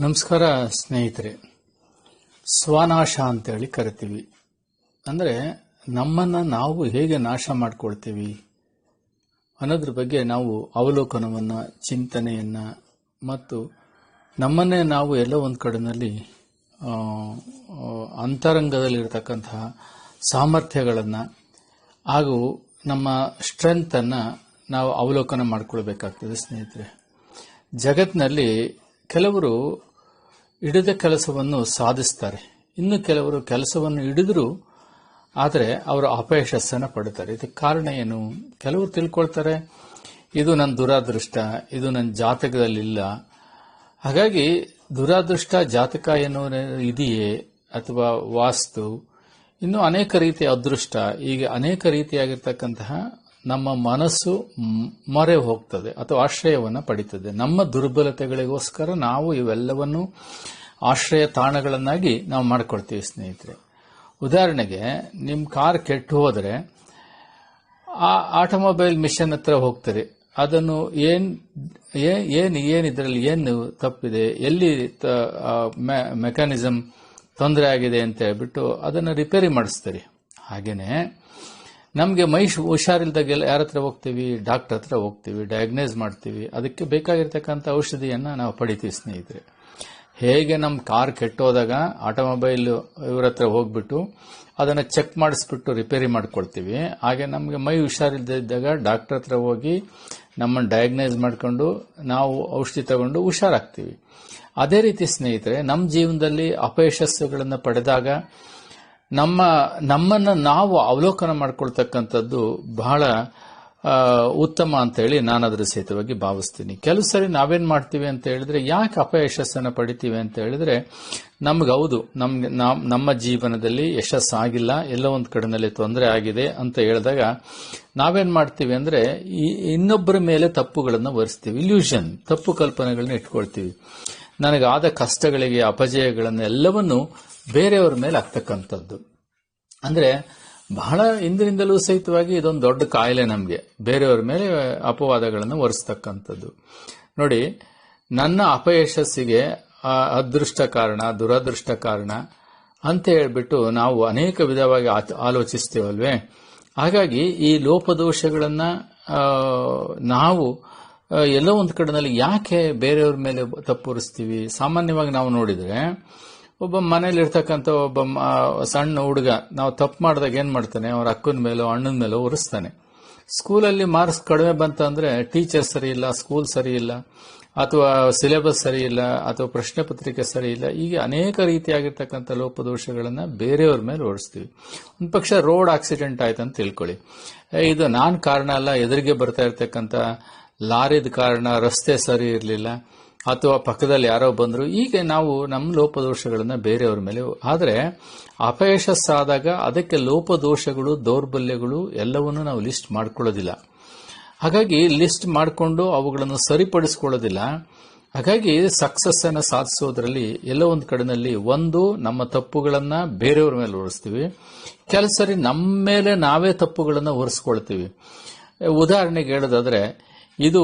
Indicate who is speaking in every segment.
Speaker 1: ನಮಸ್ಕಾರ ಸ್ನೇಹಿತರೆ. ಸ್ವನಾಶ ಅಂತೇಳಿ ಕರಿತೀವಿ. ಅಂದರೆ ನಮ್ಮನ್ನು ನಾವು ಹೇಗೆ ನಾಶ ಮಾಡ್ಕೊಳ್ತೀವಿ ಅನ್ನೋದ್ರ ಬಗ್ಗೆ ನಾವು ಅವಲೋಕನವನ್ನು, ಚಿಂತನೆಯನ್ನು ಮತ್ತು ನಮ್ಮನ್ನೇ ನಾವು ಎಲ್ಲೋ ಒಂದು ಕಡೆಯಲ್ಲಿ ಅಂತರಂಗದಲ್ಲಿರ್ತಕ್ಕಂತಹ ಸಾಮರ್ಥ್ಯಗಳನ್ನು ಹಾಗೂ ನಮ್ಮ ಸ್ಟ್ರೆಂತನ್ನು ನಾವು ಅವಲೋಕನ ಮಾಡಿಕೊಳ್ಬೇಕಾಗ್ತದೆ ಸ್ನೇಹಿತರೆ. ಜಗತ್ತಿನಲ್ಲಿ ಕೆಲವರು ಹಿಡಿದ ಕೆಲಸವನ್ನು ಸಾಧಿಸ್ತಾರೆ, ಇನ್ನು ಕೆಲವರು ಕೆಲಸವನ್ನು ಹಿಡಿದರೂ ಆದರೆ ಅವರು ಅಪಯಶಸ್ಸನ್ನು ಪಡ್ತಾರೆ. ಇದಕ್ಕೆ ಕಾರಣ ಏನು? ಕೆಲವರು ತಿಳ್ಕೊಳ್ತಾರೆ ಇದು ನನ್ನ ದುರಾದೃಷ್ಟ, ಇದು ನನ್ನ ಜಾತಕದಲ್ಲಿಲ್ಲ, ಹಾಗಾಗಿ ದುರಾದೃಷ್ಟ ಜಾತಕ ಎನ್ನುವ ಇದೆಯೇ ಅಥವಾ ವಾಸ್ತು, ಇನ್ನು ಅನೇಕ ರೀತಿಯ ಅದೃಷ್ಟ, ಹೀಗೆ ಅನೇಕ ರೀತಿಯಾಗಿರ್ತಕ್ಕಂತಹ ನಮ್ಮ ಮನಸ್ಸು ಮೊರೆ ಹೋಗ್ತದೆ ಅಥವಾ ಆಶ್ರಯವನ್ನು ಪಡಿತದೆ. ನಮ್ಮ ದುರ್ಬಲತೆಗಳಿಗೋಸ್ಕರ ನಾವು ಇವೆಲ್ಲವನ್ನು ಆಶ್ರಯ ತಾಣಗಳನ್ನಾಗಿ ನಾವು ಮಾಡ್ಕೊಳ್ತೀವಿ ಸ್ನೇಹಿತರೆ. ಉದಾಹರಣೆಗೆ ನಿಮ್ಮ ಕಾರ್ ಕೆಟ್ಟು ಹೋದರೆ ಆ ಆಟೋಮೊಬೈಲ್ ಮಿಷನ್ ಹತ್ರ ಹೋಗ್ತಾರೆ. ಅದನ್ನು ಇದರಲ್ಲಿ ಏನು ತಪ್ಪಿದೆ, ಎಲ್ಲಿ ಮೆಕ್ಯಾನಿಸಮ್ ತೊಂದರೆ ಆಗಿದೆ ಅಂತ ಹೇಳ್ಬಿಟ್ಟು ಅದನ್ನು ರಿಪೇರಿ ಮಾಡಿಸ್ತಾರೆ. ಹಾಗೇನೆ ನಮಗೆ ಹುಷಾರಿಲ್ದಾಗೆಲ್ಲ ಯಾರ ಹತ್ರ ಹೋಗ್ತೀವಿ? ಡಾಕ್ಟರ್ ಹತ್ರ ಹೋಗ್ತೀವಿ, ಡಯಾಗ್ನೈಸ್ ಮಾಡ್ತೀವಿ, ಅದಕ್ಕೆ ಬೇಕಾಗಿರ್ತಕ್ಕಂಥ ಔಷಧಿಯನ್ನು ನಾವು ಪಡಿತೀವಿ ಸ್ನೇಹಿತರೆ. ಹೇಗೆ ನಮ್ಮ ಕಾರ್ ಕೆಟ್ಟೋದಾಗ ಆಟೋಮೊಬೈಲ್ ಇವ್ರ ಹತ್ರ ಹೋಗ್ಬಿಟ್ಟು ಅದನ್ನು ಚೆಕ್ ಮಾಡಿಸ್ಬಿಟ್ಟು ರಿಪೇರಿ ಮಾಡ್ಕೊಳ್ತೀವಿ, ಹಾಗೆ ನಮಗೆ ಹುಷಾರಿಲ್ದಿದ್ದಾಗ ಡಾಕ್ಟರ್ ಹತ್ರ ಹೋಗಿ ನಮ್ಮನ್ನು ಡಯಾಗ್ನೈಸ್ ಮಾಡಿಕೊಂಡು ನಾವು ಔಷಧಿ ತಗೊಂಡು ಹುಷಾರಾಗ್ತೀವಿ. ಅದೇ ರೀತಿ ಸ್ನೇಹಿತರೆ, ನಮ್ಮ ಜೀವನದಲ್ಲಿ ಅಪಯಶಸ್ಸುಗಳನ್ನು ಪಡೆದಾಗ ನಮ್ಮನ್ನು ನಾವು ಅವಲೋಕನ ಮಾಡ್ಕೊಳ್ತಕ್ಕಂಥದ್ದು ಬಹಳ ಉತ್ತಮ ಅಂತೇಳಿ ನಾನು ಅದರ ಸಹಿತವಾಗಿ ಭಾವಿಸ್ತೀನಿ. ಕೆಲವು ಸರಿ ನಾವೇನ್ ಮಾಡ್ತೀವಿ ಅಂತ ಹೇಳಿದ್ರೆ, ಯಾಕೆ ಅಪಯಶಸ್ಸನ್ನು ಪಡಿತೀವಿ ಅಂತ ಹೇಳಿದ್ರೆ, ನಮ್ಗೆ ಹೌದು ನಮ್ಮ ಜೀವನದಲ್ಲಿ ಯಶಸ್ಸಾಗಿಲ್ಲ, ಎಲ್ಲೋ ಒಂದು ಕಡೆನಲ್ಲಿ ತೊಂದರೆ ಆಗಿದೆ ಅಂತ ಹೇಳಿದಾಗ ನಾವೇನ್ ಮಾಡ್ತೀವಿ ಅಂದ್ರೆ ಇನ್ನೊಬ್ಬರ ಮೇಲೆ ತಪ್ಪುಗಳನ್ನು ಹೊರಿಸ್ತೀವಿ. ಇಲ್ಯೂಷನ್, ತಪ್ಪು ಕಲ್ಪನೆಗಳನ್ನ ಇಟ್ಕೊಳ್ತೀವಿ. ನನಗಾದ ಕಷ್ಟಗಳಿಗೆ, ಅಪಜಯಗಳನ್ನೆಲ್ಲವನ್ನು ಬೇರೆಯವರ ಮೇಲೆ ಆಗ್ತಕ್ಕಂಥದ್ದು. ಅಂದ್ರೆ ಬಹಳ ಹಿಂದಿನಿಂದಲೂ ಸಹಿತವಾಗಿ ಇದೊಂದು ದೊಡ್ಡ ಕಾಯಿಲೆ ನಮಗೆ, ಬೇರೆಯವರ ಮೇಲೆ ಅಪವಾದಗಳನ್ನು ಹೊರಿಸ್ತಕ್ಕಂಥದ್ದು. ನೋಡಿ, ನನ್ನ ಅಪಯಶಸ್ಸಿಗೆ ಅದೃಷ್ಟ ಕಾರಣ, ದುರದೃಷ್ಟ ಕಾರಣ ಅಂತ ಹೇಳ್ಬಿಟ್ಟು ನಾವು ಅನೇಕ ವಿಧವಾಗಿ ಆಲೋಚಿಸ್ತೇವಲ್ವೇ. ಹಾಗಾಗಿ ಈ ಲೋಪದೋಷಗಳನ್ನ ನಾವು ಎಲ್ಲೋ ಒಂದು ಕಡೆನಲ್ಲಿ ಯಾಕೆ ಬೇರೆಯವ್ರ ಮೇಲೆ ತಪ್ಪು ಹೊರಿಸ್ತೀವಿ? ಸಾಮಾನ್ಯವಾಗಿ ನಾವು ನೋಡಿದ್ರೆ, ಒಬ್ಬ ಮನೇಲಿ ಇರ್ತಕ್ಕಂಥ ಒಬ್ಬ ಸಣ್ಣ ಹುಡುಗ ನಾವು ತಪ್ಪು ಮಾಡಿದಾಗ ಏನ್ ಮಾಡ್ತಾನೆ? ಅವ್ರ ಅಕ್ಕನ ಮೇಲೋ ಅಣ್ಣನ ಮೇಲೋ ಹೊರಿಸ್ತಾನೆ. ಸ್ಕೂಲಲ್ಲಿ ಮಾರ್ಕ್ಸ್ ಕಡಿಮೆ ಬಂತಂದ್ರೆ ಟೀಚರ್ ಸರಿ ಇಲ್ಲ, ಸ್ಕೂಲ್ ಸರಿ ಇಲ್ಲ, ಅಥವಾ ಸಿಲೆಬಸ್ ಸರಿ ಇಲ್ಲ, ಅಥವಾ ಪ್ರಶ್ನೆ ಪತ್ರಿಕೆ ಸರಿ ಇಲ್ಲ, ಹೀಗೆ ಅನೇಕ ರೀತಿಯಾಗಿರ್ತಕ್ಕಂಥ ಲೋಪದೋಷಗಳನ್ನ ಬೇರೆಯವ್ರ ಮೇಲೆ ಹೊರಿಸ್ತೀವಿ. ಒಂದು ಪಕ್ಷ ರೋಡ್ ಆಕ್ಸಿಡೆಂಟ್ ಆಯ್ತಂತ ತಿಳ್ಕೊಳ್ಳಿ, ಇದು ನಾನ್ ಕಾರಣ ಅಲ್ಲ, ಎದುರಿಗೆ ಬರ್ತಾ ಇರ್ತಕ್ಕಂಥ ಲಾರಿದ ಕಾರಣ, ರಸ್ತೆ ಸರಿ ಇರಲಿಲ್ಲ, ಅಥವಾ ಪಕ್ಕದಲ್ಲಿ ಯಾರೋ ಬಂದ್ರು, ಹೀಗೆ ನಾವು ನಮ್ಮ ಲೋಪದೋಷಗಳನ್ನ ಬೇರೆಯವ್ರ ಮೇಲೆ. ಆದರೆ ಅಪಯಶಸ್ಸಾದಾಗ ಅದಕ್ಕೆ ಲೋಪದೋಷಗಳು, ದೌರ್ಬಲ್ಯಗಳು ಎಲ್ಲವನ್ನೂ ನಾವು ಲಿಸ್ಟ್ ಮಾಡ್ಕೊಳ್ಳೋದಿಲ್ಲ. ಹಾಗಾಗಿ ಲಿಸ್ಟ್ ಮಾಡಿಕೊಂಡು ಅವುಗಳನ್ನು ಸರಿಪಡಿಸ್ಕೊಳ್ಳೋದಿಲ್ಲ. ಹಾಗಾಗಿ ಸಕ್ಸಸ್ ಅನ್ನು ಸಾಧಿಸೋದ್ರಲ್ಲಿ ಎಲ್ಲೋ ಒಂದು ಕಡೆನಲ್ಲಿ ನಮ್ಮ ತಪ್ಪುಗಳನ್ನ ಬೇರೆಯವ್ರ ಮೇಲೆ ಹೊರಿಸ್ತೀವಿ, ಕೆಲವು ಸರಿ ನಮ್ಮ ಮೇಲೆ ನಾವೇ ತಪ್ಪುಗಳನ್ನ ಹೊರಿಸ್ಕೊಳ್ತೀವಿ. ಉದಾಹರಣೆಗೆ ಹೇಳೋದಾದ್ರೆ, ಇದು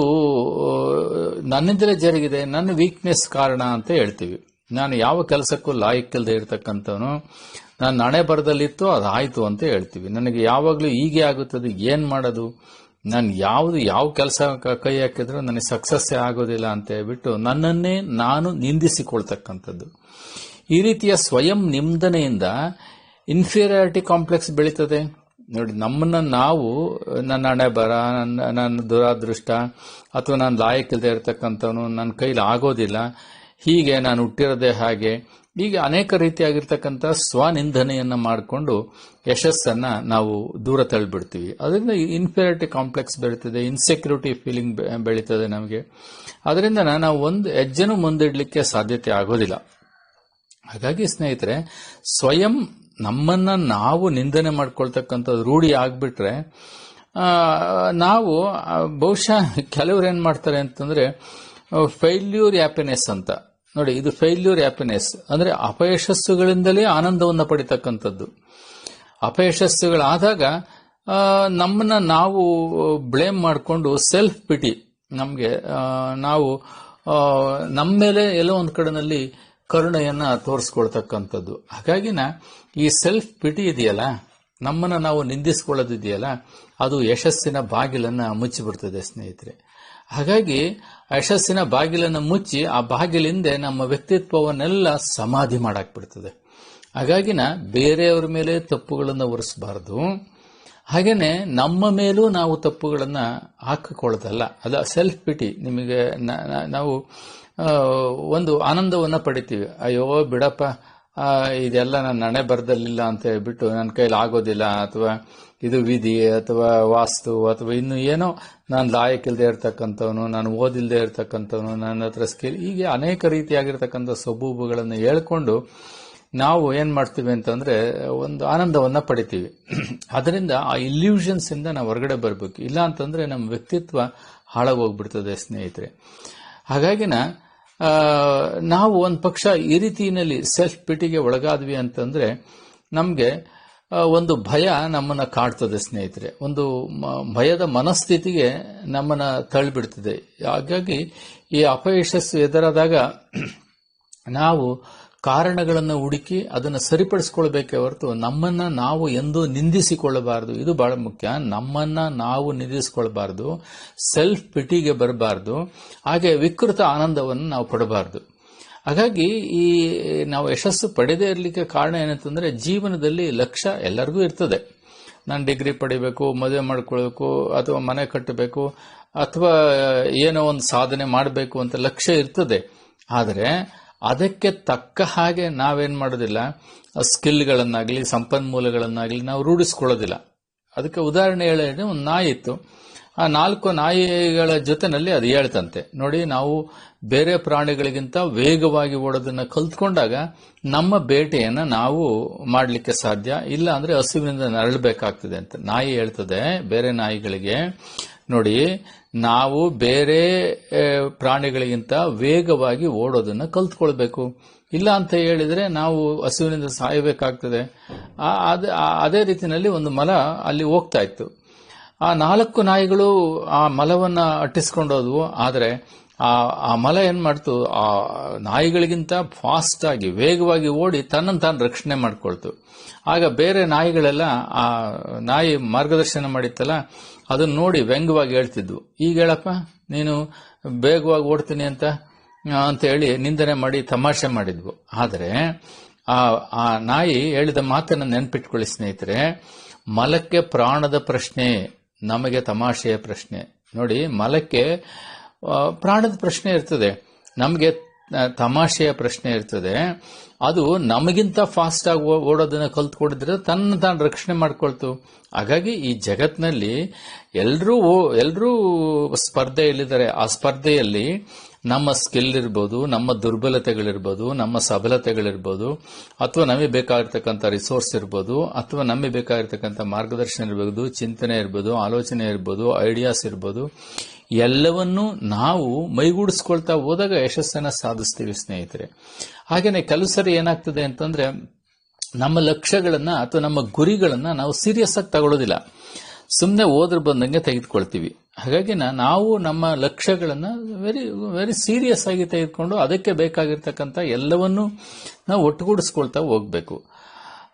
Speaker 1: ನನ್ನಿಂದಲೇ ಜರುಗಿದೆ, ನನ್ನ ವೀಕ್ನೆಸ್ ಕಾರಣ ಅಂತ ಹೇಳ್ತೀವಿ. ನಾನು ಯಾವ ಕೆಲಸಕ್ಕೂ ಲಾಯಕ್ಕಿಲ್ಲದೆ ಇರತಕ್ಕಂಥವನು, ನಾನು ಹಣೆ ಬರದಲ್ಲಿತ್ತು ಅದಾಯ್ತು ಅಂತ ಹೇಳ್ತೀವಿ. ನನಗೆ ಯಾವಾಗಲೂ ಹೀಗೆ ಆಗುತ್ತದೆ, ಏನ್ ಮಾಡೋದು, ನಾನು ಯಾವ ಕೆಲಸ ಕೈ ಹಾಕಿದ್ರೂ ನನಗೆ ಸಕ್ಸಸ್ಸೇ ಆಗೋದಿಲ್ಲ ಅಂತ ಹೇಳ್ಬಿಟ್ಟು ನನ್ನನ್ನೇ ನಾನು ನಿಂದಿಸಿಕೊಳ್ತಕ್ಕಂಥದ್ದು. ಈ ರೀತಿಯ ಸ್ವಯಂ ನಿಂದನೆಯಿಂದ ಇನ್ಫೀರಿಯಾರಿಟಿ ಕಾಂಪ್ಲೆಕ್ಸ್ ಬೆಳೀತದೆ. ನೋಡಿ, ನಮ್ಮನ್ನ ನಾವು ನನ್ನ ಹಣೆ ಬರ, ನನ್ನ ದುರಾದೃಷ್ಟ, ಅಥವಾ ನಾನು ಲಾಯಕ್ಕಿಲ್ಲದೆ ಇರತಕ್ಕಂಥವನು, ನನ್ನ ಕೈಲಿ ಆಗೋದಿಲ್ಲ, ಹೀಗೆ ನಾನು ಹುಟ್ಟಿರೋದೇ ಹಾಗೆ, ಹೀಗೆ ಅನೇಕ ರೀತಿಯಾಗಿರ್ತಕ್ಕಂಥ ಸ್ವನಿಂದನೆಯನ್ನ ಮಾಡಿಕೊಂಡು ಯಶಸ್ಸನ್ನ ನಾವು ದೂರ ತಳ್ಳಿಬಿಡ್ತೀವಿ. ಅದರಿಂದ ಇನ್ಫೀರಿಯಾರಿಟಿ ಕಾಂಪ್ಲೆಕ್ಸ್ ಬೆಳೀತದೆ, ಇನ್ಸೆಕ್ಯೂರಿಟಿ ಫೀಲಿಂಗ್ ಬೆಳೀತದೆ ನಮಗೆ. ಅದರಿಂದ ನಾವು ಒಂದು ಹೆಜ್ಜೆನೂ ಮುಂದಿಡ್ಲಿಕ್ಕೆ ಸಾಧ್ಯತೆ ಆಗೋದಿಲ್ಲ. ಹಾಗಾಗಿ ಸ್ನೇಹಿತರೆ, ಸ್ವಯಂ ನಮ್ಮನ್ನ ನಾವು ನಿಂದನೆ ಮಾಡ್ಕೊಳ್ತಕ್ಕಂಥದ್ದು ರೂಢಿ ಆಗ್ಬಿಟ್ರೆ ನಾವು ಬಹುಶಃ ಕೆಲವರು ಏನ್ ಮಾಡ್ತಾರೆ ಅಂತಂದ್ರೆ ಫೇಲ್ಯೂರ್ ಹ್ಯಾಪಿನೆಸ್ ಅಂತ. ನೋಡಿ, ಇದು ಫೇಲ್ಯೂರ್ ಹ್ಯಾಪಿನೆಸ್ ಅಂದ್ರೆ ಅಪಯಶಸ್ಸುಗಳಿಂದಲೇ ಆನಂದವನ್ನು ಪಡಿತಕ್ಕಂಥದ್ದು. ಅಪಯಶಸ್ಸುಗಳಾದಾಗ ನಮ್ಮನ್ನ ನಾವು ಬ್ಲೇಮ್ ಮಾಡಿಕೊಂಡು ಸೆಲ್ಫ್ ಪಿಟಿ, ನಮಗೆ ನಾವು ನಮ್ಮ ಮೇಲೆ ಎಲ್ಲೋ ಒಂದು ಕಡೆನಲ್ಲಿ ಕರುಣೆಯನ್ನ ತೋರಿಸ್ಕೊಳ್ತಕ್ಕಂಥದ್ದು. ಹಾಗಾಗಿನ ಈ ಸೆಲ್ಫ್ ಪಿಟಿ ಇದೆಯಲ್ಲ, ನಮ್ಮನ್ನ ನಾವು ನಿಂದಿಸ್ಕೊಳ್ಳೋದಿದೆಯಲ್ಲ, ಅದು ಯಶಸ್ಸಿನ ಬಾಗಿಲನ್ನ ಮುಚ್ಚಿಬಿಡ್ತದೆ ಸ್ನೇಹಿತರೆ. ಹಾಗಾಗಿ ಯಶಸ್ಸಿನ ಬಾಗಿಲನ್ನು ಮುಚ್ಚಿ ಆ ಬಾಗಿಲಿಂದ ನಮ್ಮ ವ್ಯಕ್ತಿತ್ವವನ್ನೆಲ್ಲ ಸಮಾಧಿ ಮಾಡಾಕ್ಬಿಡ್ತದೆ. ಹಾಗಾಗಿನ ಬೇರೆಯವರ ಮೇಲೆ ತಪ್ಪುಗಳನ್ನು ಹೊರಿಸಬಾರದು, ಹಾಗೇನೆ ನಮ್ಮ ಮೇಲೂ ನಾವು ತಪ್ಪುಗಳನ್ನ ಹಾಕಿಕೊಳ್ಳೋದಲ್ಲ. ಅದ ಸೆಲ್ಫ್ ಪಿಟಿ. ನಿಮಗೆ ನಾವು ಒಂದು ಆನಂದವನ್ನ ಪಡಿತೀವಿ, ಅಯ್ಯೋ ಬಿಡಪ್ಪ ಇದೆಲ್ಲ ನನ್ನ ಹಣೆ ಬರದಲ್ಲಿಲ್ಲ ಅಂತ ಹೇಳ್ಬಿಟ್ಟು ನನ್ನ ಕೈಲಿ ಆಗೋದಿಲ್ಲ, ಅಥವಾ ಇದು ವಿಧಿ ಅಥವಾ ವಾಸ್ತು ಅಥವಾ ಇನ್ನು ಏನೋ ನಾನು ಲಾಯಕ್ಕಿಲ್ಲದೆ ಇರ್ತಕ್ಕಂಥವನು, ನಾನು ಓದಿಲ್ಲದೆ ಇರ್ತಕ್ಕಂಥವನು, ನನ್ನ ಹತ್ರ ಸ್ಕಿಲ್, ಹೀಗೆ ಅನೇಕ ರೀತಿಯಾಗಿರ್ತಕ್ಕಂಥ ಸಬೂಬುಗಳನ್ನು ಹೇಳ್ಕೊಂಡು ನಾವು ಏನ್ ಮಾಡ್ತೀವಿ ಅಂತಂದ್ರೆ ಒಂದು ಆನಂದವನ್ನ ಪಡಿತೀವಿ. ಅದರಿಂದ ಆ ಇಲ್ಯೂಷನ್ಸ್ ಇಂದ ನಾವು ಹೊರಗಡೆ ಬರಬೇಕು. ಇಲ್ಲ ಅಂತಂದ್ರೆ ನಮ್ಮ ವ್ಯಕ್ತಿತ್ವ ಹಾಳಾಗೋಗ್ಬಿಡ್ತದೆ ಸ್ನೇಹಿತರೆ. ಹಾಗಾಗಿನ ನಾವು ಒಂದು ಪಕ್ಷ ಈ ರೀತಿಯಲ್ಲಿ ಸೆಲ್ಫ್ ಪಿಟಿಗೆ ಒಳಗಾದ್ವಿ ಅಂತಂದ್ರೆ ನಮ್ಗೆ ಒಂದು ಭಯ ನಮ್ಮನ್ನ ಕಾಡ್ತದೆ ಸ್ನೇಹಿತರೆ. ಒಂದು ಭಯದ ಮನಸ್ಥಿತಿಗೆ ನಮ್ಮನ್ನ ತಳ್ಳಿಬಿಡ್ತದೆ. ಹಾಗಾಗಿ ಈ ಅಪಯಶಸ್ಸು ಎದುರಾದಾಗ ನಾವು ಕಾರಣಗಳನ್ನು ಹುಡುಕಿ ಅದನ್ನು ಸರಿಪಡಿಸಿಕೊಳ್ಬೇಕೇ ಹೊರತು ನಮ್ಮನ್ನ ನಾವು ಎಂದೂ ನಿಂದಿಸಿಕೊಳ್ಳಬಾರದು. ಇದು ಬಹಳ ಮುಖ್ಯ. ನಮ್ಮನ್ನ ನಾವು ನಿಂದಿಸಿಕೊಳ್ಬಾರದು, ಸೆಲ್ಫ್ ಪಿಟಿಗೆ ಬರಬಾರದು, ಹಾಗೆ ವಿಕೃತ ಆನಂದವನ್ನು ನಾವು ಪಡಬಾರದು. ಹಾಗಾಗಿ ಈ ನಾವು ಯಶಸ್ಸು ಪಡೆದೇ ಇರಲಿಕ್ಕೆ ಕಾರಣ ಏನಂತಂದ್ರೆ, ಜೀವನದಲ್ಲಿ ಲಕ್ಷ್ಯ ಎಲ್ಲರಿಗೂ ಇರ್ತದೆ. ನಾನು ಡಿಗ್ರಿ ಪಡಿಬೇಕು, ಮದುವೆ ಮಾಡ್ಕೊಳ್ಬೇಕು, ಅಥವಾ ಮನೆ ಕಟ್ಟಬೇಕು, ಅಥವಾ ಏನೋ ಒಂದು ಸಾಧನೆ ಮಾಡಬೇಕು ಅಂತ ಲಕ್ಷ್ಯ ಇರ್ತದೆ. ಆದರೆ ಅದಕ್ಕೆ ತಕ್ಕ ಹಾಗೆ ನಾವೇನ್ ಮಾಡೋದಿಲ್ಲ, ಸ್ಕಿಲ್ಗಳನ್ನಾಗಲಿ ಸಂಪನ್ಮೂಲಗಳನ್ನಾಗಲಿ ನಾವು ರೂಢಿಸ್ಕೊಳ್ಳೋದಿಲ್ಲ. ಅದಕ್ಕೆ ಉದಾಹರಣೆ ಹೇಳಿದ್ರೆ, ಒಂದು ನಾಯಿ ಇತ್ತು, ಆ 4 ನಾಯಿಗಳ ಜೊತೆನಲ್ಲಿ ಅದು ಹೇಳ್ತಂತೆ, ನೋಡಿ ನಾವು ಬೇರೆ ಪ್ರಾಣಿಗಳಿಗಿಂತ ವೇಗವಾಗಿ ಓಡೋದನ್ನ ಕಲ್ತ್ಕೊಂಡಾಗ ನಮ್ಮ ಬೇಟೆಯನ್ನ ನಾವು ಮಾಡಲಿಕ್ಕೆ ಸಾಧ್ಯ, ಇಲ್ಲ ಅಂದ್ರೆ ಹಸುವಿನಿಂದ ನರಳಬೇಕಾಗ್ತದೆ ಅಂತ ನಾಯಿ ಹೇಳ್ತದೆ ಬೇರೆ ನಾಯಿಗಳಿಗೆ. ನೋಡಿ, ನಾವು ಬೇರೆ ಪ್ರಾಣಿಗಳಿಗಿಂತ ವೇಗವಾಗಿ ಓಡೋದನ್ನ ಕಲ್ತ್ಕೊಳ್ಬೇಕು, ಇಲ್ಲ ಅಂತ ಹೇಳಿದ್ರೆ ನಾವು ಹಸುವಿನಿಂದ ಸಾಯಬೇಕಾಗ್ತದೆ. ಅದೇ ರೀತಿಯಲ್ಲಿ ಒಂದು ಮಲ ಅಲ್ಲಿ ಹೋಗ್ತಾ ಇತ್ತು. ಆ 4 ನಾಯಿಗಳು ಆ ಮಲವನ್ನ ಅಟ್ಟಿಸ್ಕೊಂಡೋದ್ವು. ಆದರೆ ಆ ಮಲ ಏನ್ ಮಾಡ್ತು, ಆ ನಾಯಿಗಳಿಗಿಂತ ಫಾಸ್ಟ್ ಆಗಿ ವೇಗವಾಗಿ ಓಡಿ ತನ್ನನ್ನು ತಾನು ರಕ್ಷಣೆ ಮಾಡ್ಕೊಳ್ತು. ಆಗ ಬೇರೆ ನಾಯಿಗಳೆಲ್ಲ ಆ ನಾಯಿ ಮಾರ್ಗದರ್ಶನ ಮಾಡಿತ್ತಲ್ಲ ಅದನ್ನ ನೋಡಿ ವ್ಯಂಗ್ಯವಾಗಿ ಹೇಳ್ತಿದ್ವು, ಈಗ ಹೇಳಪ್ಪ ನೀನು ಬೇಗವಾಗಿ ಓಡ್ತೀನಿ ಅಂತ ಹೇಳಿ ನಿಂದನೆ ಮಾಡಿ ತಮಾಷೆ ಮಾಡಿದ್ವು. ಆದರೆ ಆ ನಾಯಿ ಹೇಳಿದ ಮಾತನ್ನ ನೆನ್ಪಿಟ್ಕೊಳ್ಳಿ ಸ್ನೇಹಿತರೆ, ಮಲಕ್ಕೆ ಪ್ರಾಣದ ಪ್ರಶ್ನೆ, ನಮಗೆ ತಮಾಷೆಯ ಪ್ರಶ್ನೆ. ನೋಡಿ, ಮಲಕ್ಕೆ ಪ್ರಾಣದ ಪ್ರಶ್ನೆ ಇರ್ತದೆ, ನಮಗೆ ತಮಾಷೆಯ ಪ್ರಶ್ನೆ ಇರ್ತದೆ. ಅದು ನಮಗಿಂತ ಫಾಸ್ಟ್ ಆಗಿ ಓಡೋದನ್ನ ಕಲ್ತ್ಕೊಂಡಿದ್ರೆ ತನ್ನ ತಾನು ರಕ್ಷಣೆ ಮಾಡ್ಕೊಳ್ತು. ಹಾಗಾಗಿ ಈ ಜಗತ್ನಲ್ಲಿ ಎಲ್ರೂ ಸ್ಪರ್ಧೆಯಲ್ಲಿದ್ದಾರೆ. ಆ ಸ್ಪರ್ಧೆಯಲ್ಲಿ ನಮ್ಮ ಸ್ಕಿಲ್ ಇರ್ಬೋದು, ನಮ್ಮ ದುರ್ಬಲತೆಗಳಿರ್ಬೋದು, ನಮ್ಮ ಸಬಲತೆಗಳಿರ್ಬೋದು, ಅಥವಾ ನಮಗೆ ಬೇಕಾಗಿರ್ತಕ್ಕಂಥ ರಿಸೋರ್ಸ್ ಇರ್ಬೋದು, ಅಥವಾ ನಮಗೆ ಬೇಕಾಗಿರ್ತಕ್ಕಂಥ ಮಾರ್ಗದರ್ಶನ ಇರ್ಬೋದು, ಚಿಂತನೆ ಇರ್ಬೋದು, ಆಲೋಚನೆ ಇರ್ಬೋದು, ಐಡಿಯಾಸ್ ಇರ್ಬೋದು, ಎಲ್ಲವನ್ನೂ ನಾವು ಮೈಗೂಡಿಸ್ಕೊಳ್ತಾ ಹೋದಾಗ ಯಶಸ್ಸನ್ನ ಸಾಧಿಸ್ತೀವಿ ಸ್ನೇಹಿತರೆ. ಹಾಗೇನೆ ಕೆಲವು ಸರಿ ಏನಾಗ್ತದೆ ಅಂತಂದ್ರೆ, ನಮ್ಮ ಲಕ್ಷ್ಯಗಳನ್ನ ಅಥವಾ ನಮ್ಮ ಗುರಿಗಳನ್ನ ನಾವು ಸೀರಿಯಸ್ ಆಗಿ ತಗೊಳ್ಳೋದಿಲ್ಲ, ಸುಮ್ಮನೆ ಓದ್ರ ಬಂದಂಗೆ ತೆಗೆದುಕೊಳ್ತೀವಿ. ಹಾಗಾಗಿ ನಾವು ನಮ್ಮ ಲಕ್ಷ್ಯಗಳನ್ನ ವೆರಿ ಸೀರಿಯಸ್ ಆಗಿ ತೆಗೆದುಕೊಂಡು ಅದಕ್ಕೆ ಬೇಕಾಗಿರ್ತಕ್ಕಂಥ ಎಲ್ಲವನ್ನೂ ನಾವು ಒಟ್ಟುಗೂಡಿಸ್ಕೊಳ್ತಾ ಹೋಗ್ಬೇಕು.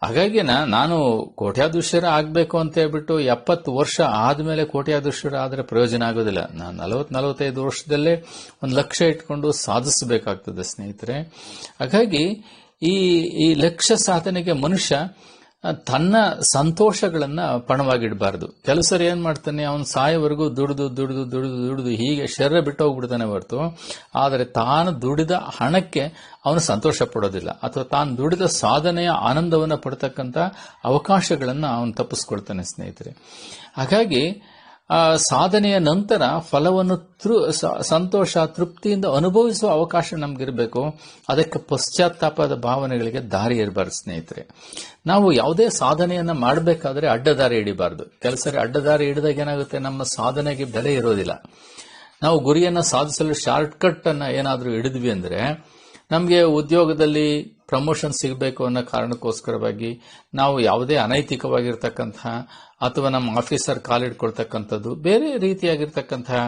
Speaker 1: ಹಾಗಾಗಿ ನಾನು ಕೋಟ್ಯಾಧೀಶರ ಆಗ್ಬೇಕು ಅಂತ ಹೇಳ್ಬಿಟ್ಟು 70 ವರ್ಷ ಆದ್ಮೇಲೆ ಕೋಟ್ಯಾಧೀಶರ ಆದ್ರೆ ಪ್ರಯೋಜನ ಆಗೋದಿಲ್ಲ. ನಾನು 40-45 ವರ್ಷದಲ್ಲೇ ಒಂದು ಲಕ್ಷ್ಯ ಇಟ್ಕೊಂಡು ಸಾಧಿಸಬೇಕಾಗ್ತದೆ ಸ್ನೇಹಿತರೆ. ಹಾಗಾಗಿ ಈ ಲಕ್ಷ್ಯ ಸಾಧನೆಗೆ ಮನುಷ್ಯ ತನ್ನ ಸಂತೋಷಗಳನ್ನ ಪಣವಾಗಿಡಬಾರದು. ಕೆಲವು ಸರಿ ಏನ್ ಮಾಡ್ತಾನೆ, ಅವನು ಸಾಯವರೆಗೂ ದುಡಿದು ಹೀಗೆ ಶರೀರ ಬಿಟ್ಟು ಹೋಗ್ಬಿಡ್ತಾನೆ ಹೊರತು, ಆದರೆ ತಾನು ದುಡಿದ ಹಣಕ್ಕೆ ಅವನು ಸಂತೋಷ ಪಡೋದಿಲ್ಲ, ಅಥವಾ ತಾನು ದುಡಿದ ಸಾಧನೆಯ ಆನಂದವನ್ನು ಪಡ್ತಕ್ಕಂಥ ಅವಕಾಶಗಳನ್ನ ಅವನು ತಪ್ಪಿಸ್ಕೊಳ್ತಾನೆ ಸ್ನೇಹಿತರೆ. ಹಾಗಾಗಿ ಸಾಧನೆಯ ನಂತರ ಫಲವನ್ನು ಸಂತೋಷ ತೃಪ್ತಿಯಿಂದ ಅನುಭವಿಸುವ ಅವಕಾಶ ನಮ್ಗಿರಬೇಕು. ಅದಕ್ಕೆ ಪಶ್ಚಾತ್ತಾಪದ ಭಾವನೆಗಳಿಗೆ ದಾರಿ ಇರಬಾರ್ದು ಸ್ನೇಹಿತರೆ. ನಾವು ಯಾವುದೇ ಸಾಧನೆಯನ್ನ ಮಾಡಬೇಕಾದ್ರೆ ಅಡ್ಡದಾರಿ ಹಿಡಿಬಾರ್ದು. ಕೆಲಸ ಅಡ್ಡದಾರಿ ಹಿಡಿದಾಗ ಏನಾಗುತ್ತೆ, ನಮ್ಮ ಸಾಧನೆಗೆ ಬೆಲೆ ಇರೋದಿಲ್ಲ. ನಾವು ಗುರಿಯನ್ನ ಸಾಧಿಸಲು ಶಾರ್ಟ್ ಕಟ್ ಅನ್ನ ಏನಾದ್ರೂ ಹಿಡಿದ್ವಿ ಅಂದ್ರೆ, ನಮಗೆ ಉದ್ಯೋಗದಲ್ಲಿ ಪ್ರಮೋಷನ್ ಸಿಗಬೇಕು ಅನ್ನೋ ಕಾರಣಕ್ಕೋಸ್ಕರವಾಗಿ ನಾವು ಯಾವುದೇ ಅನೈತಿಕವಾಗಿರ್ತಕ್ಕಂತಹ ಅಥವಾ ನಮ್ಮ ಆಫೀಸರ್ ಕಾಲಿಡ್ಕೊಳ್ತಕ್ಕಂಥದ್ದು, ಬೇರೆ ರೀತಿಯಾಗಿರ್ತಕ್ಕಂತಹ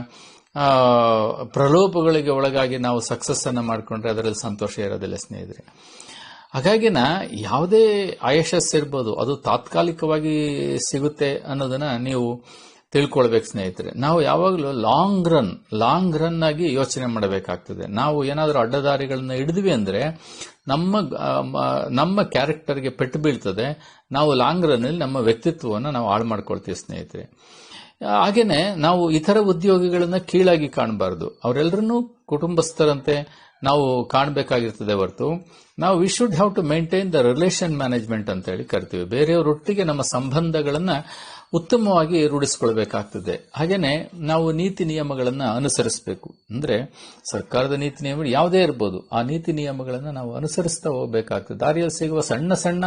Speaker 1: ಪ್ರಲೋಭಗಳಿಗೆ ಒಳಗಾಗಿ ನಾವು ಸಕ್ಸಸ್ ಅನ್ನ ಮಾಡ್ಕೊಂಡ್ರೆ ಅದರಲ್ಲಿ ಸಂತೋಷ ಇರೋದಿಲ್ಲ ಸ್ನೇಹಿತರೆ. ಹಾಗಾಗಿನ ಯಾವುದೇ ಯಶಸ್ಸು ಇರ್ಬೋದು, ಅದು ತಾತ್ಕಾಲಿಕವಾಗಿ ಸಿಗುತ್ತೆ ಅನ್ನೋದನ್ನ ನೀವು ತಿಳ್ಕೊಳ್ಬೇಕು ಸ್ನೇಹಿತರೆ. ನಾವು ಯಾವಾಗಲೂ ಲಾಂಗ್ ರನ್ ಆಗಿ ಯೋಚನೆ ಮಾಡಬೇಕಾಗ್ತದೆ. ನಾವು ಏನಾದರೂ ಅಡ್ಡದಾರಿಗಳನ್ನ ಹಿಡಿದ್ವಿ ಅಂದ್ರೆ ನಮ್ಮ ಕ್ಯಾರೆಕ್ಟರ್ಗೆ ಪೆಟ್ಟು ಬೀಳ್ತದೆ. ನಾವು ಲಾಂಗ್ ರನ್ ಅಲ್ಲಿ ನಮ್ಮ ವ್ಯಕ್ತಿತ್ವವನ್ನು ನಾವು ಹಾಳು ಮಾಡ್ಕೊಳ್ತೀವಿ ಸ್ನೇಹಿತರೆ. ಹಾಗೇನೆ ನಾವು ಇತರ ಉದ್ಯೋಗಿಗಳನ್ನ ಕೀಳಾಗಿ ಕಾಣಬಾರದು. ಅವರೆಲ್ಲರನ್ನೂ ಕುಟುಂಬಸ್ಥರಂತೆ ನಾವು ಕಾಣಬೇಕಾಗಿರ್ತದೆ ಹೊರತು ನಾವು we should have to maintain the relation management ಅಂತ ಹೇಳಿ ಕರಿತೀವಿ. ಬೇರೆಯವರೊಟ್ಟಿಗೆ ನಮ್ಮ ಸಂಬಂಧಗಳನ್ನ ಉತ್ತಮವಾಗಿ ರೂಢಿಸಿಕೊಳ್ಬೇಕಾಗ್ತದೆ. ಹಾಗೇನೆ ನಾವು ನೀತಿ ನಿಯಮಗಳನ್ನ ಅನುಸರಿಸಬೇಕು. ಅಂದ್ರೆ ಸರ್ಕಾರದ ನೀತಿ ನಿಯಮಗಳು ಯಾವುದೇ ಇರ್ಬೋದು, ಆ ನೀತಿ ನಿಯಮಗಳನ್ನ ನಾವು ಅನುಸರಿಸ್ತಾ ಹೋಗ್ಬೇಕಾಗ್ತದೆ. ದಾರಿಯಲ್ಲಿ ಸಿಗುವ ಸಣ್ಣ ಸಣ್ಣ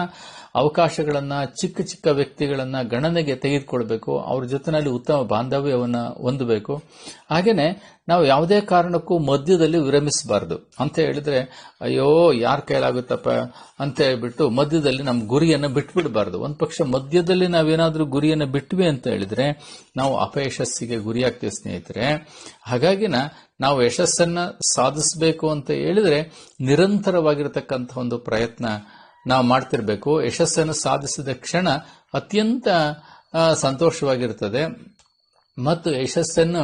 Speaker 1: ಅವಕಾಶಗಳನ್ನ, ಚಿಕ್ಕ ಚಿಕ್ಕ ವ್ಯಕ್ತಿಗಳನ್ನ ಗಣನೆಗೆ ತೆಗೆದುಕೊಳ್ಬೇಕು. ಅವ್ರ ಜೊತೆನಲ್ಲಿ ಉತ್ತಮ ಬಾಂಧವ್ಯವನ್ನ ಹೊಂದಬೇಕು. ಹಾಗೇನೆ ನಾವು ಯಾವುದೇ ಕಾರಣಕ್ಕೂ ಮಧ್ಯದಲ್ಲಿ ವಿರಮಿಸಬಾರದು. ಅಂತ ಹೇಳಿದ್ರೆ ಅಯ್ಯೋ ಯಾರ ಕೈಲಾಗುತ್ತಪ್ಪ ಅಂತ ಹೇಳ್ಬಿಟ್ಟು ಮಧ್ಯದಲ್ಲಿ ನಮ್ಮ ಗುರಿಯನ್ನು ಬಿಟ್ಬಿಡಬಾರದು. ಒಂದ್ ಪಕ್ಷ ಮಧ್ಯದಲ್ಲಿ ನಾವೇನಾದ್ರೂ ಗುರಿಯನ್ನು ಬಿಟ್ವಿ ಅಂತ ಹೇಳಿದ್ರೆ ನಾವು ಅಪಯಶಸ್ಸಿಗೆ ಗುರಿಯಾಗ್ತೀವಿ ಸ್ನೇಹಿತರೆ. ಹಾಗಾಗಿನ ನಾವು ಯಶಸ್ಸನ್ನ ಸಾಧಿಸಬೇಕು ಅಂತ ಹೇಳಿದ್ರೆ ನಿರಂತರವಾಗಿರತಕ್ಕಂಥ ಒಂದು ಪ್ರಯತ್ನ ನಾವು ಮಾಡ್ತಿರ್ಬೇಕು. ಯಶಸ್ಸನ್ನು ಸಾಧಿಸಿದ ಕ್ಷಣ ಅತ್ಯಂತ ಸಂತೋಷವಾಗಿರ್ತದೆ. ಮತ್ತು ಯಶಸ್ಸನ್ನು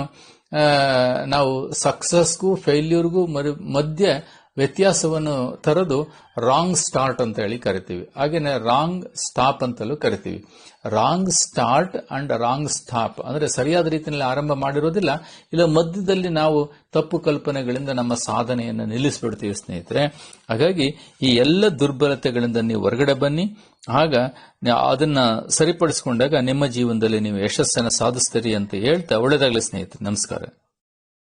Speaker 1: ನಾವು ಸಕ್ಸಸ್ಗೂ ಫೇಲ್ಯೂರ್ಗೂ ಮಧ್ಯ ವ್ಯತ್ಯಾಸವನ್ನು ತರದು ರಾಂಗ್ ಸ್ಟಾರ್ಟ್ ಅಂತ ಹೇಳಿ ಕರಿತೀವಿ. ಹಾಗೇನೆ ರಾಂಗ್ ಸ್ಟಾಪ್ ಅಂತಲೂ ಕರಿತೀವಿ. Wrong start and wrong stop ಅಂದ್ರೆ ಸರಿಯಾದ ರೀತಿಯಲ್ಲಿ ಆರಂಭ ಮಾಡಿರೋದಿಲ್ಲ, ಇಲ್ಲ ಮಧ್ಯದಲ್ಲಿ ನಾವು ತಪ್ಪು ಕಲ್ಪನೆಗಳಿಂದ ನಮ್ಮ ಸಾಧನೆಯನ್ನು ನಿಲ್ಲಿಸ್ಬಿಡ್ತೀವಿ ಸ್ನೇಹಿತರೆ. ಹಾಗಾಗಿ ಈ ಎಲ್ಲ ದುರ್ಬಲತೆಗಳಿಂದ ನೀವು ಹೊರಗಡೆ ಬನ್ನಿ. ಆಗ ಅದನ್ನ ಸರಿಪಡಿಸಿಕೊಂಡಾಗ ನಿಮ್ಮ ಜೀವನದಲ್ಲಿ ನೀವು ಯಶಸ್ಸನ್ನು ಸಾಧಿಸ್ತೀರಿ ಅಂತ ಹೇಳ್ತಾ ಒಳ್ಳೆದಾಗಲಿ ಸ್ನೇಹಿತರೆ. ನಮಸ್ಕಾರ.